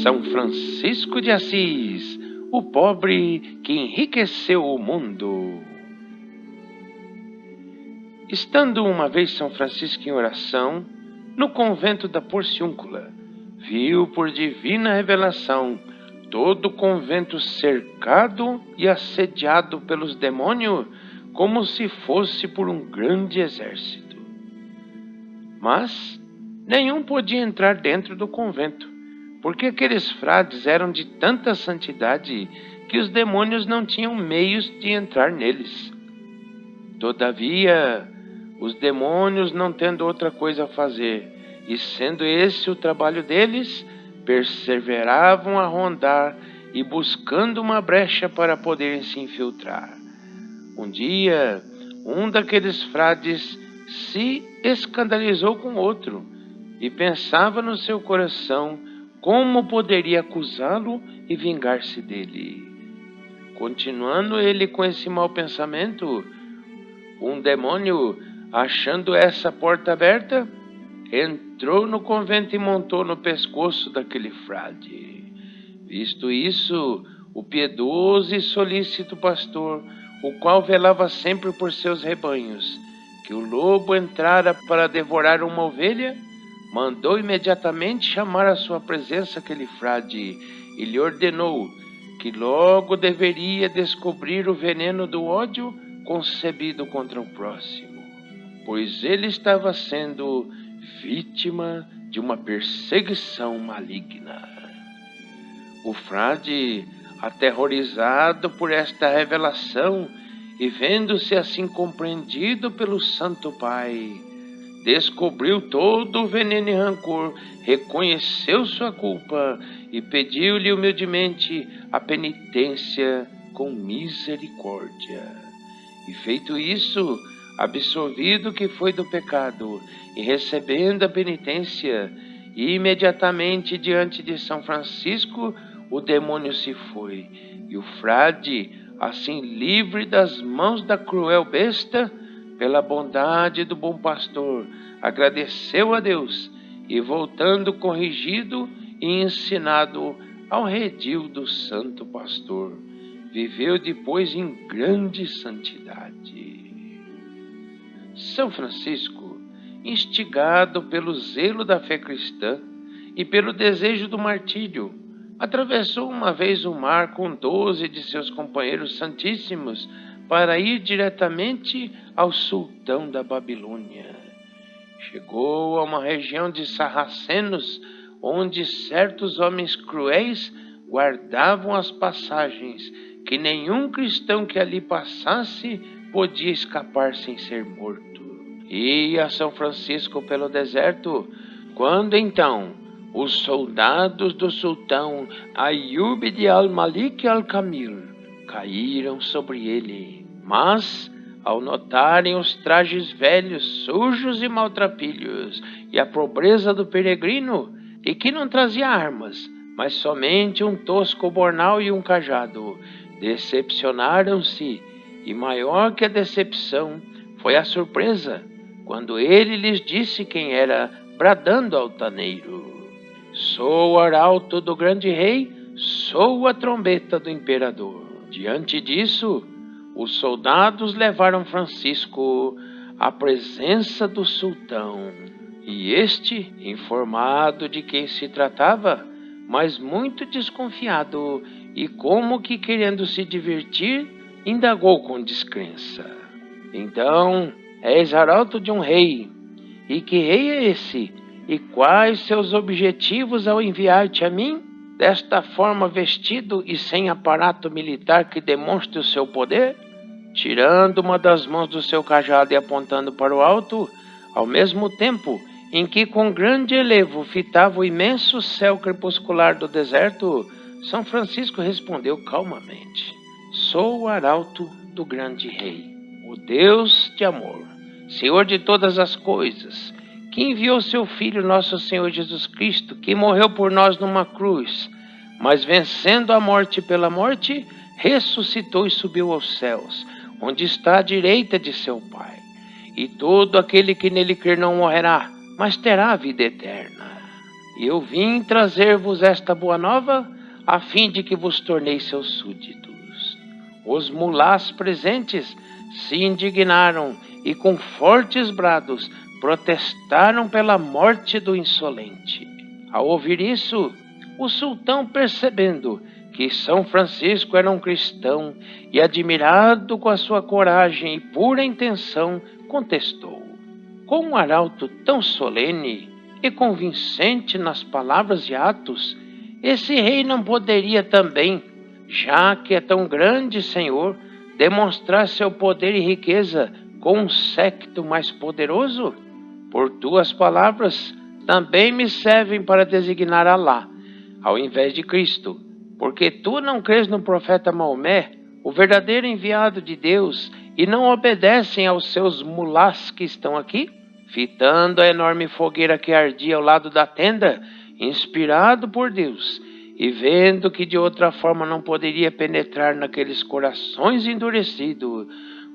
São Francisco de Assis, o pobre que enriqueceu o mundo. Estando uma vez São Francisco em oração, no convento da Porciúncula, viu por divina revelação todo o convento cercado e assediado pelos demônios, como se fosse por um grande exército. Mas nenhum podia entrar dentro do convento, porque aqueles frades eram de tanta santidade que os demônios não tinham meios de entrar neles. Todavia, os demônios, não tendo outra coisa a fazer, e sendo esse o trabalho deles, perseveravam a rondar e buscando uma brecha para poderem se infiltrar. Um dia, um daqueles frades se escandalizou com outro e pensava no seu coração como poderia acusá-lo e vingar-se dele. Continuando ele com esse mau pensamento, um demônio, achando essa porta aberta, entrou no convento e montou no pescoço daquele frade. Visto isso, o piedoso e solícito pastor, o qual velava sempre por seus rebanhos, que o lobo entrara para devorar uma ovelha, mandou imediatamente chamar à sua presença aquele frade e lhe ordenou que logo deveria descobrir o veneno do ódio concebido contra o próximo, pois ele estava sendo vítima de uma perseguição maligna. O frade, aterrorizado por esta revelação e vendo-se assim compreendido pelo Santo Pai, descobriu todo o veneno e rancor, reconheceu sua culpa e pediu-lhe humildemente a penitência com misericórdia. E feito isso, absolvido que foi do pecado e recebendo a penitência, imediatamente diante de São Francisco, o demônio se foi, e o frade, assim livre das mãos da cruel besta, pela bondade do bom pastor, agradeceu a Deus e, voltando corrigido e ensinado ao redil do santo pastor, viveu depois em grande santidade. São Francisco, instigado pelo zelo da fé cristã e pelo desejo do martírio, atravessou uma vez o mar com 12 de seus companheiros santíssimos para ir diretamente ao sultão da Babilônia. Chegou a uma região de sarracenos, onde certos homens cruéis guardavam as passagens, que nenhum cristão que ali passasse podia escapar sem ser morto. Ia São Francisco pelo deserto, quando então os soldados do sultão Ayyub de al-Malik al-Kamil caíram sobre ele. Mas, ao notarem os trajes velhos, sujos e maltrapilhos, e a pobreza do peregrino, e que não trazia armas, mas somente um tosco bornal e um cajado, decepcionaram-se, e maior que a decepção foi a surpresa, quando ele lhes disse quem era, bradando altaneiro: "Sou o arauto do grande rei, sou a trombeta do imperador." Diante disso, os soldados levaram Francisco à presença do sultão, e este, informado de quem se tratava, mas muito desconfiado e como que querendo se divertir, indagou com descrença: "Então, és arauto de um rei, e que rei é esse? E quais seus objetivos ao enviar-te a mim, desta forma vestido e sem aparato militar que demonstre o seu poder?" Tirando uma das mãos do seu cajado e apontando para o alto, ao mesmo tempo em que com grande elevo fitava o imenso céu crepuscular do deserto, São Francisco respondeu calmamente: "Sou o arauto do grande rei, o Deus de amor, Senhor de todas as coisas, que enviou seu Filho, nosso Senhor Jesus Cristo, que morreu por nós numa cruz, mas vencendo a morte pela morte, ressuscitou e subiu aos céus, onde está à direita de seu Pai. E todo aquele que nele crer não morrerá, mas terá a vida eterna." Eu vim trazer-vos esta boa nova, a fim de que vos torneis seus súditos. Os mulás presentes se indignaram e com fortes brados protestaram pela morte do insolente. Ao ouvir isso, o sultão, percebendo que São Francisco era um cristão e admirado com a sua coragem e pura intenção, contestou. Com um arauto tão solene e convincente nas palavras e atos, esse rei não poderia também, já que é tão grande senhor, demonstrar seu poder e riqueza com um séquito mais poderoso? Por tuas palavras, também me servem para designar Alá, ao invés de Cristo, porque tu não crês no profeta Maomé, o verdadeiro enviado de Deus, e não obedecem aos seus mulás que estão aqui? Fitando a enorme fogueira que ardia ao lado da tenda, inspirado por Deus, e vendo que de outra forma não poderia penetrar naqueles corações endurecidos,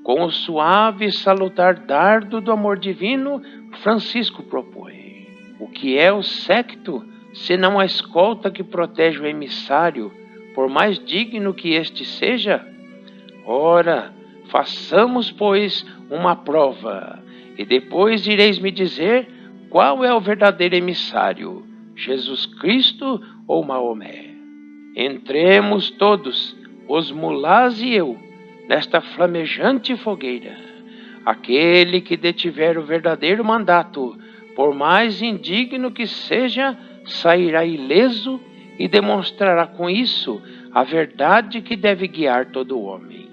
com o suave e salutar dardo do amor divino, Francisco propõe: o que é o séquito, senão a escolta que protege o emissário, por mais digno que este seja? Ora, façamos, pois, uma prova, e depois ireis me dizer qual é o verdadeiro emissário, Jesus Cristo ou Maomé. Entremos todos, os mulás e eu, nesta flamejante fogueira. Aquele que detiver o verdadeiro mandato, por mais indigno que seja, sairá ileso e demonstrará com isso a verdade que deve guiar todo homem.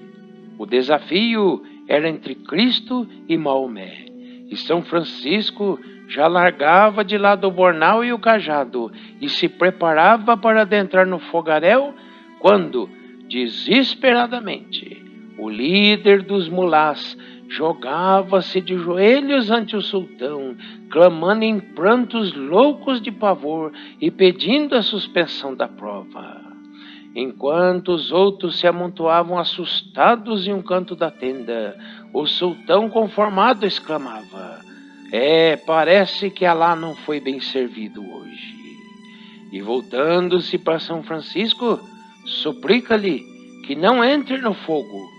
O desafio era entre Cristo e Maomé, e São Francisco já largava de lado o bornal e o cajado e se preparava para adentrar no fogaréu quando, desesperadamente, o líder dos mulás jogava-se de joelhos ante o sultão, clamando em prantos loucos de pavor e pedindo a suspensão da prova. Enquanto os outros se amontoavam assustados em um canto da tenda, o sultão conformado exclamava: parece que Alá não foi bem servido hoje. E voltando-se para São Francisco, suplica-lhe que não entre no fogo.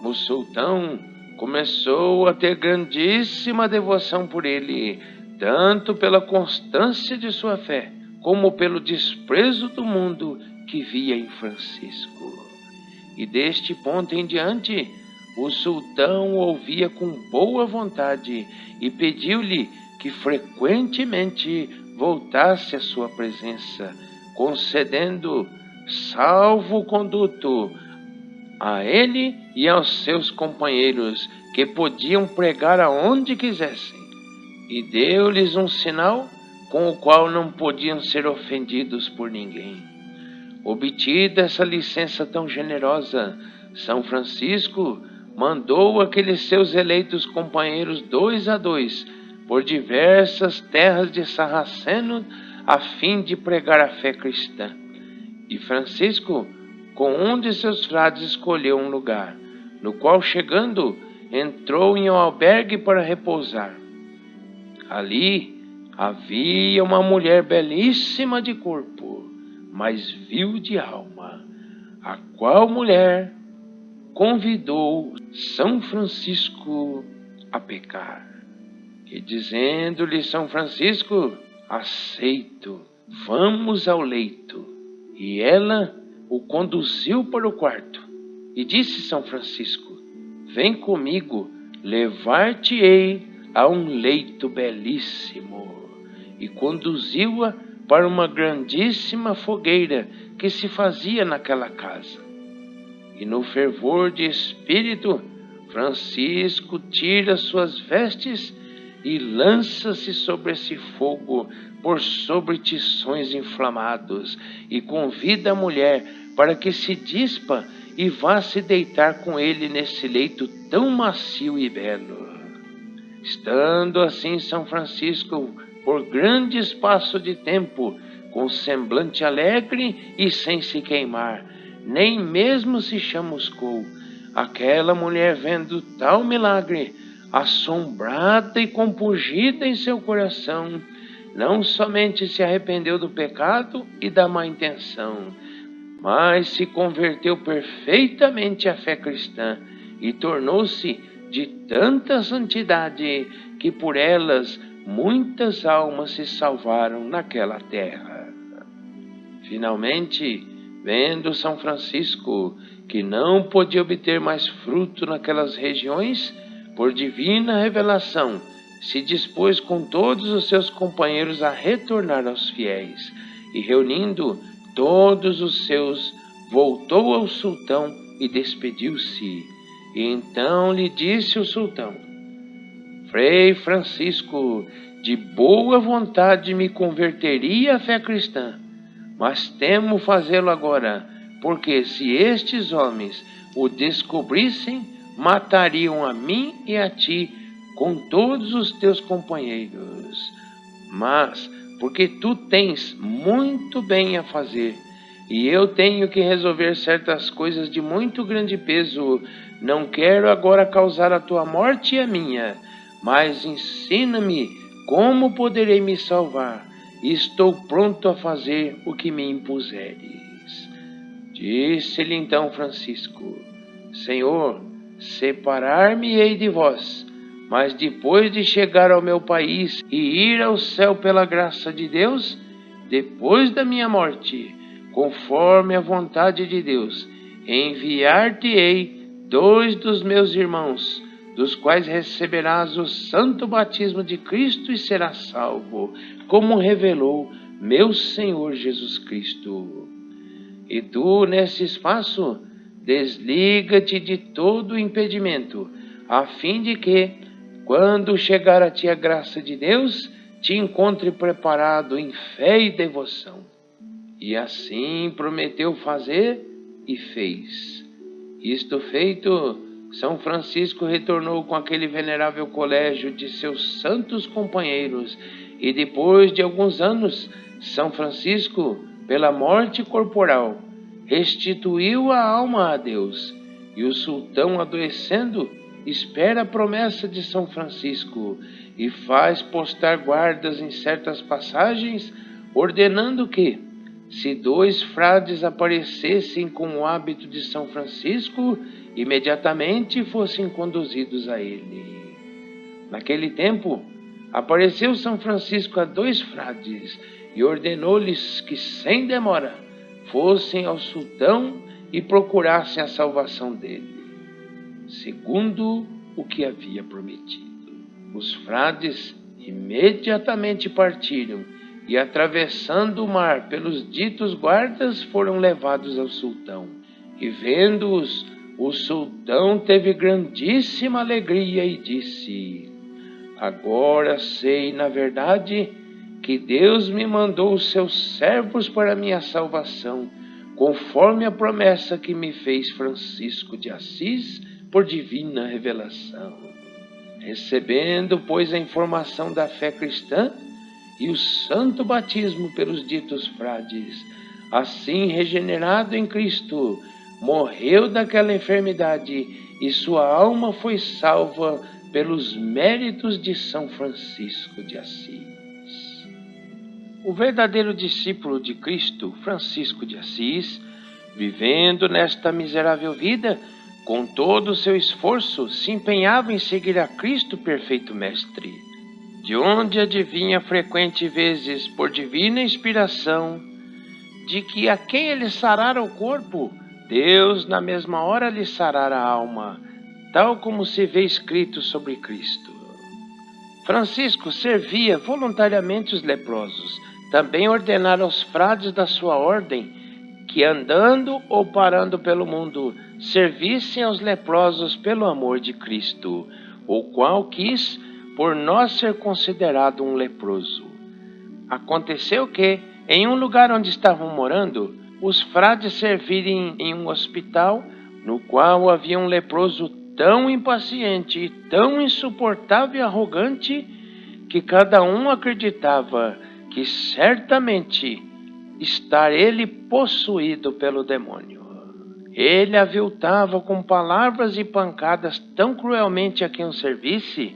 O sultão começou a ter grandíssima devoção por ele, tanto pela constância de sua fé, como pelo desprezo do mundo que via em Francisco. E deste ponto em diante, o sultão o ouvia com boa vontade e pediu-lhe que frequentemente voltasse à sua presença, concedendo salvo-conduto a ele e aos seus companheiros, que podiam pregar aonde quisessem, e deu-lhes um sinal com o qual não podiam ser ofendidos por ninguém. Obtida essa licença tão generosa, São Francisco mandou aqueles seus eleitos companheiros 2 a 2 por diversas terras de Sarraceno a fim de pregar a fé cristã. E Francisco, com um de seus frades, escolheu um lugar, no qual, chegando, entrou em um albergue para repousar. Ali havia uma mulher belíssima de corpo, mas vil de alma, a qual mulher convidou São Francisco a pecar. E dizendo-lhe São Francisco: aceito, vamos ao leito. E ela o conduziu para o quarto. E disse São Francisco: vem comigo, levar-te-ei a um leito belíssimo. E conduziu-a para uma grandíssima fogueira que se fazia naquela casa. E no fervor de espírito, Francisco tira suas vestes e lança-se sobre esse fogo por sobre tições inflamados e convida a mulher para que se dispa e vá se deitar com ele nesse leito tão macio e belo. Estando assim São Francisco por grande espaço de tempo, com semblante alegre e sem se queimar, nem mesmo se chamuscou, aquela mulher, vendo tal milagre, assombrada e compungida em seu coração, não somente se arrependeu do pecado e da má intenção, mas se converteu perfeitamente à fé cristã e tornou-se de tanta santidade que por elas muitas almas se salvaram naquela terra. Finalmente, vendo São Francisco que não podia obter mais fruto naquelas regiões, por divina revelação, se dispôs com todos os seus companheiros a retornar aos fiéis, e reunindo todos os seus, voltou ao sultão e despediu-se. E então lhe disse o sultão: Frei Francisco, de boa vontade me converteria à fé cristã, mas temo fazê-lo agora, porque se estes homens o descobrissem, matariam a mim e a ti com todos os teus companheiros. Mas, porque tu tens muito bem a fazer, e eu tenho que resolver certas coisas de muito grande peso, não quero agora causar a tua morte e a minha, mas ensina-me como poderei me salvar, e estou pronto a fazer o que me impuseres. Disse-lhe então Francisco: Senhor, separar-me-ei de vós, mas depois de chegar ao meu país e ir ao céu pela graça de Deus, depois da minha morte, conforme a vontade de Deus, enviar-te-ei 2 dos meus irmãos, dos quais receberás o santo batismo de Cristo e serás salvo, como revelou meu Senhor Jesus Cristo. E tu, nesse espaço, desliga-te de todo impedimento, a fim de que, quando chegar a ti a graça de Deus, te encontre preparado em fé e devoção. E assim prometeu fazer e fez. Isto feito, São Francisco retornou com aquele venerável colégio de seus santos companheiros, e depois de alguns anos, São Francisco, pela morte corporal, restituiu a alma a Deus, e o sultão, adoecendo, espera a promessa de São Francisco e faz postar guardas em certas passagens, ordenando que, se 2 frades aparecessem com o hábito de São Francisco, imediatamente fossem conduzidos a ele. Naquele tempo, apareceu São Francisco a 2 frades e ordenou-lhes que, sem demora, fossem ao sultão e procurassem a salvação dele, segundo o que havia prometido. Os frades imediatamente partiram e, atravessando o mar pelos ditos guardas, foram levados ao sultão. E vendo-os, o sultão teve grandíssima alegria e disse: Agora sei, na verdade, que Deus me mandou os seus servos para minha salvação, conforme a promessa que me fez Francisco de Assis por divina revelação. Recebendo, pois, a informação da fé cristã e o santo batismo pelos ditos frades, assim regenerado em Cristo, morreu daquela enfermidade e sua alma foi salva pelos méritos de São Francisco de Assis. O verdadeiro discípulo de Cristo, Francisco de Assis, vivendo nesta miserável vida, com todo o seu esforço, se empenhava em seguir a Cristo, perfeito Mestre, de onde adivinha frequente vezes, por divina inspiração, de que a quem ele sarara o corpo, Deus na mesma hora lhe sarara a alma, tal como se vê escrito sobre Cristo. Francisco servia voluntariamente os leprosos. Também ordenara aos frades da sua ordem que, andando ou parando pelo mundo, servissem aos leprosos pelo amor de Cristo, o qual quis por nós ser considerado um leproso. Aconteceu que, em um lugar onde estavam morando, os frades servirem em um hospital, no qual havia um leproso tão impaciente e tão insuportável e arrogante, que cada um acreditava que certamente estar ele possuído pelo demônio. Ele aviltava com palavras e pancadas tão cruelmente a quem o servisse,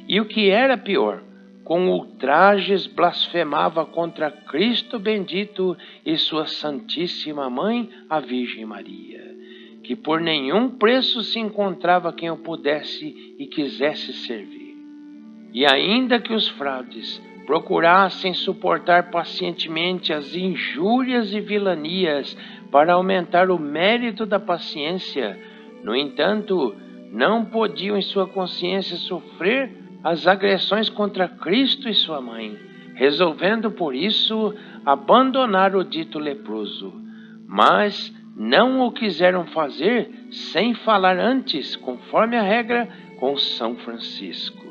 e o que era pior, com ultrajes blasfemava contra Cristo bendito e sua Santíssima Mãe, a Virgem Maria, que por nenhum preço se encontrava quem o pudesse e quisesse servir. E ainda que os frades procurassem suportar pacientemente as injúrias e vilanias para aumentar o mérito da paciência, no entanto, não podiam em sua consciência sofrer as agressões contra Cristo e sua mãe, resolvendo por isso abandonar o dito leproso. Mas não o quiseram fazer sem falar antes, conforme a regra, com São Francisco,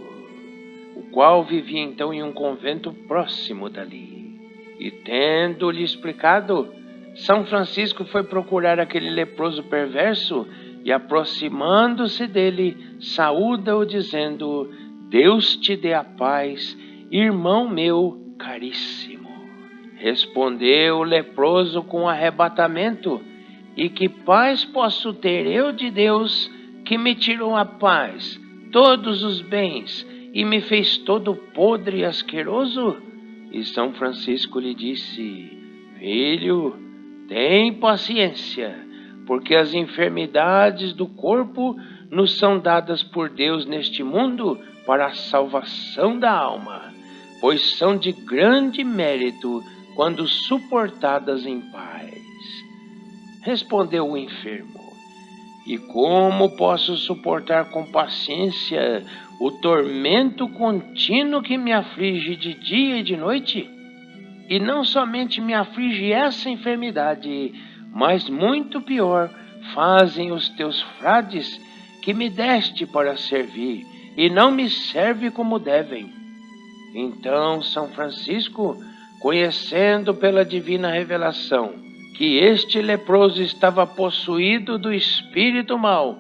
o qual vivia então em um convento próximo dali. E tendo-lhe explicado, São Francisco foi procurar aquele leproso perverso e, aproximando-se dele, saúda-o dizendo: Deus te dê a paz, irmão meu caríssimo. Respondeu o leproso com arrebatamento: E que paz posso ter eu de Deus, que me tirou a paz, todos os bens, e me fez todo podre e asqueroso? E São Francisco lhe disse: Filho, tem paciência, porque as enfermidades do corpo nos são dadas por Deus neste mundo para a salvação da alma, pois são de grande mérito quando suportadas em paz. Respondeu o enfermo: E como posso suportar com paciência o tormento contínuo que me aflige de dia e de noite? E não somente me aflige essa enfermidade, mas muito pior fazem os teus frades que me deste para servir, e não me serve como devem. Então São Francisco, conhecendo pela divina revelação que este leproso estava possuído do espírito mau,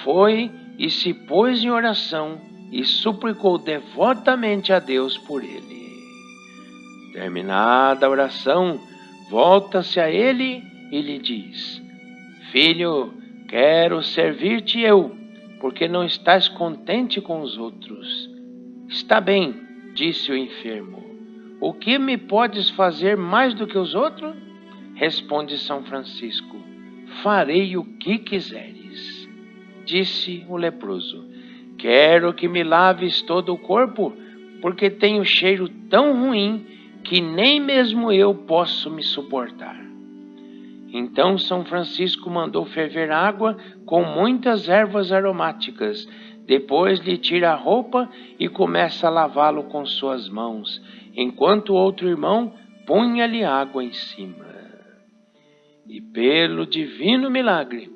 foi e se pôs em oração e suplicou devotamente a Deus por ele. Terminada a oração, volta-se a ele e lhe diz: Filho, quero servir-te eu, porque não estás contente com os outros. Está bem, disse o enfermo. O que me podes fazer mais do que os outros? Responde São Francisco: Farei o que quiseres. Disse o leproso: Quero que me laves todo o corpo, porque tenho cheiro tão ruim que nem mesmo eu posso me suportar. Então São Francisco mandou ferver água com muitas ervas aromáticas. Depois lhe tira a roupa e começa a lavá-lo com suas mãos, enquanto o outro irmão punha-lhe água em cima. E pelo divino milagre,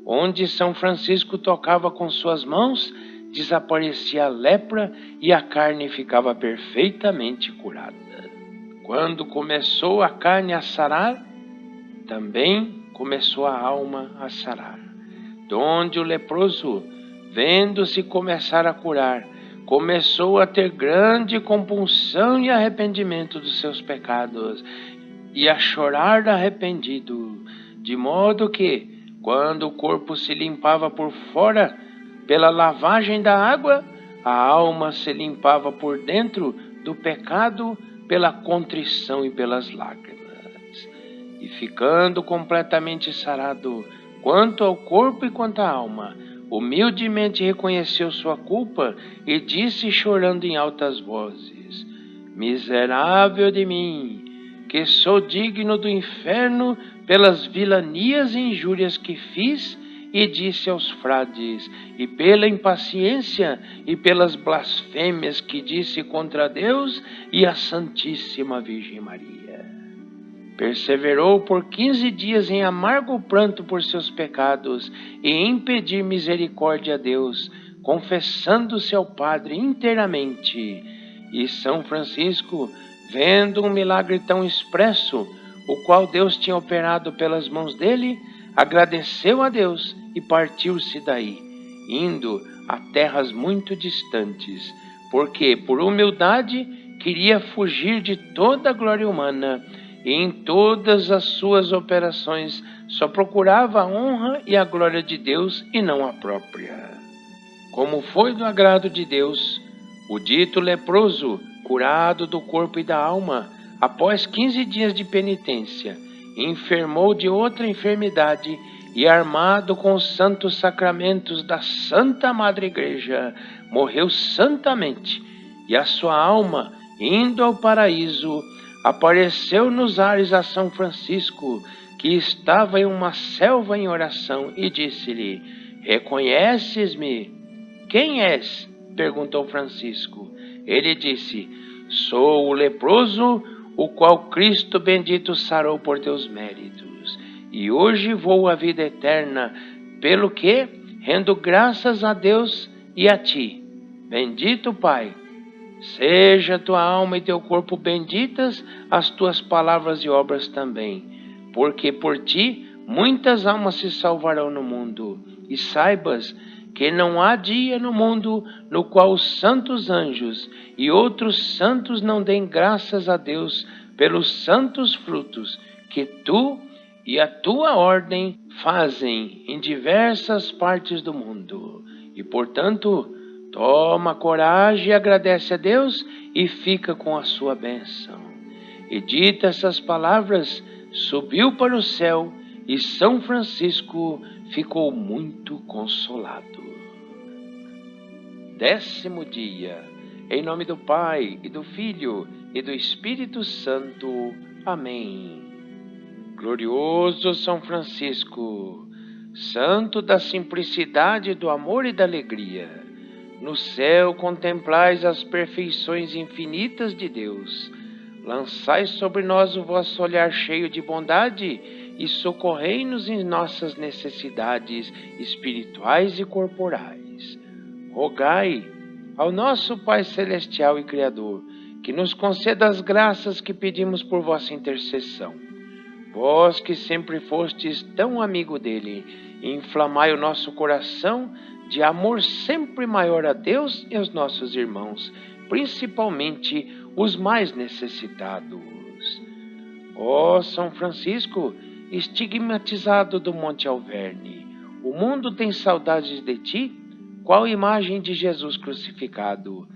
onde São Francisco tocava com suas mãos, desaparecia a lepra e a carne ficava perfeitamente curada. Quando começou a carne a sarar, também começou a alma a sarar. Donde o leproso, vendo-se começar a curar, começou a ter grande compunção e arrependimento dos seus pecados, e a chorar arrependido, de modo que, quando o corpo se limpava por fora, pela lavagem da água, a alma se limpava por dentro do pecado, pela contrição e pelas lágrimas. E ficando completamente sarado, quanto ao corpo e quanto à alma, humildemente reconheceu sua culpa e disse chorando em altas vozes: Miserável de mim, que sou digno do inferno pelas vilanias e injúrias que fiz e disse aos frades, e pela impaciência e pelas blasfêmias que disse contra Deus e a Santíssima Virgem Maria. Perseverou por 15 dias em amargo pranto por seus pecados e em pedir misericórdia a Deus, confessando-se ao Padre inteiramente. E São Francisco, vendo um milagre tão expresso, o qual Deus tinha operado pelas mãos dele, agradeceu a Deus e partiu-se daí, indo a terras muito distantes, porque, por humildade, queria fugir de toda a glória humana, e em todas as suas operações só procurava a honra e a glória de Deus e não a própria. Como foi do agrado de Deus, o dito leproso curado do corpo e da alma, após 15 dias de penitência, enfermou de outra enfermidade e, armado com os santos sacramentos da Santa Madre Igreja, morreu santamente, e a sua alma, indo ao paraíso, apareceu nos ares a São Francisco, que estava em uma selva em oração, e disse-lhe: Reconheces-me? Quem és? Perguntou Francisco. Ele disse: Sou o leproso, o qual Cristo bendito sarou por teus méritos, e hoje vou à vida eterna, pelo que rendo graças a Deus e a ti. Bendito Pai, seja tua alma e teu corpo benditas as tuas palavras e obras também, porque por ti muitas almas se salvarão no mundo. E saibas que não há dia no mundo no qual os santos anjos e outros santos não deem graças a Deus pelos santos frutos que tu e a tua ordem fazem em diversas partes do mundo. E, portanto, toma coragem e agradece a Deus e fica com a sua bênção. E dita essas palavras, subiu para o céu e São Francisco ficou muito consolado. 10º dia. Em nome do Pai, e do Filho, e do Espírito Santo. Amém. Glorioso São Francisco, santo da simplicidade, do amor e da alegria, no céu contemplais as perfeições infinitas de Deus. Lançai sobre nós o vosso olhar cheio de bondade e socorrei-nos em nossas necessidades espirituais e corporais. Rogai ao nosso Pai Celestial e Criador que nos conceda as graças que pedimos por vossa intercessão. Vós que sempre fostes tão amigo dele, inflamai o nosso coração de amor sempre maior a Deus e aos nossos irmãos, principalmente os mais necessitados. Ó São Francisco, estigmatizado do Monte Alverne, o mundo tem saudades de ti, qual imagem de Jesus crucificado.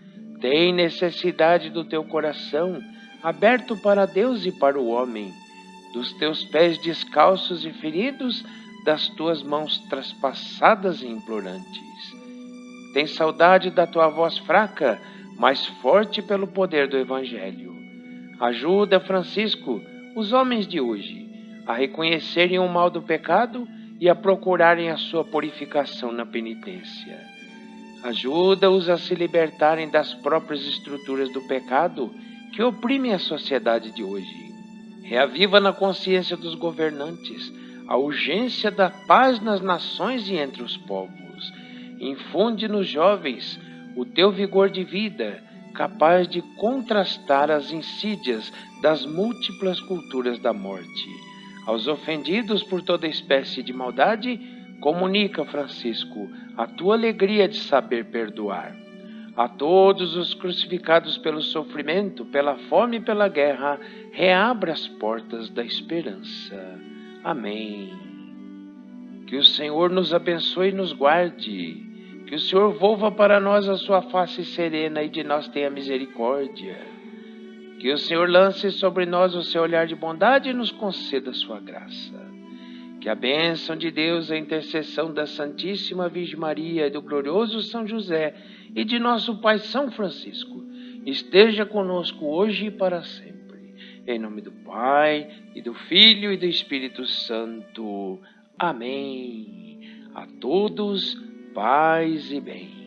Tem necessidade do teu coração, aberto para Deus e para o homem, dos teus pés descalços e feridos, das tuas mãos traspassadas e implorantes. Tem saudade da tua voz fraca, mas forte pelo poder do Evangelho. Ajuda, Francisco, os homens de hoje a reconhecerem o mal do pecado e a procurarem a sua purificação na penitência. Ajuda-os a se libertarem das próprias estruturas do pecado que oprimem a sociedade de hoje. Reaviva na consciência dos governantes a urgência da paz nas nações e entre os povos. Infunde nos jovens o teu vigor de vida, capaz de contrastar as insídias das múltiplas culturas da morte. Aos ofendidos por toda espécie de maldade, comunica, Francisco, a tua alegria de saber perdoar. A todos os crucificados pelo sofrimento, pela fome e pela guerra, reabra as portas da esperança. Amém. Que o Senhor nos abençoe e nos guarde. Que o Senhor volva para nós a sua face serena e de nós tenha misericórdia. Que o Senhor lance sobre nós o seu olhar de bondade e nos conceda a sua graça. Que a bênção de Deus, a intercessão da Santíssima Virgem Maria e do glorioso São José e de nosso Pai São Francisco esteja conosco hoje e para sempre. Em nome do Pai, e do Filho e do Espírito Santo. Amém. A todos, paz e bem.